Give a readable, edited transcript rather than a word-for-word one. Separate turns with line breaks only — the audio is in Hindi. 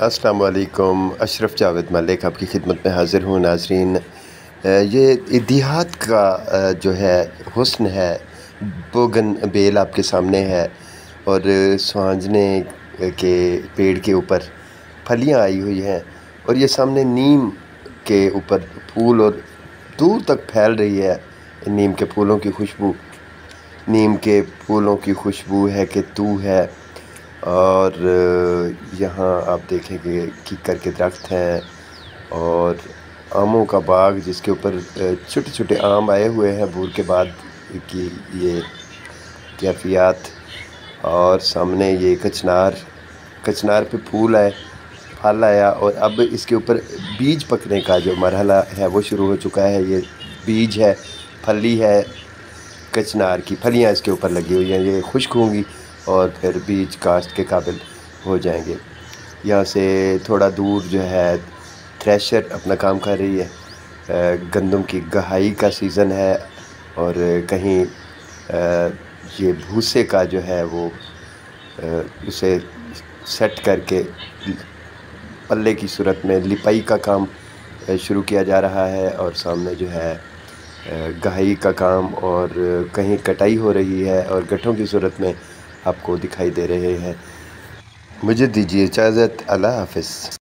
अस्सलाम वालेकुम। अशरफ जावेद मलिक आपकी खिदमत में हाज़िर हूँ। नाज़रीन, ये देहात का जो है हुस्न है, बोगन बेल आपके सामने है और सुहांजने के पेड़ के ऊपर फलियाँ आई हुई हैं और ये सामने नीम के ऊपर फूल और दूर तक फैल रही है नीम के फूलों की खुशबू। नीम के फूलों की खुशबू है कि तू है। और यहाँ आप देखेंगे कीकर के दरख्त हैं और आमों का बाग जिसके ऊपर छोटे छोटे आम आए हुए हैं भूर के बाद की ये कैफियत। और सामने ये कचनार पे फूल आए, फल आया और अब इसके ऊपर बीज पकने का जो मरहला है वो शुरू हो चुका है। ये बीज है, फली है, कचनार की फलियाँ इसके ऊपर लगी हुई हैं। ये खुश्क होंगी और फिर बीज काश्त के काबिल हो जाएंगे। यहाँ से थोड़ा दूर जो है थ्रेशर अपना काम कर रही है। गंदम की गहाई का सीज़न है और कहीं ये भूसे का जो है वो उसे सेट करके पल्ले की सूरत में लिपाई का काम शुरू किया जा रहा है। और सामने जो है गहाई का काम और कहीं कटाई हो रही है और गट्ठों की सूरत में आपको दिखाई दे रहे हैं। मुझे दीजिए इजाज़त। अल्लाह हाफ़िज़।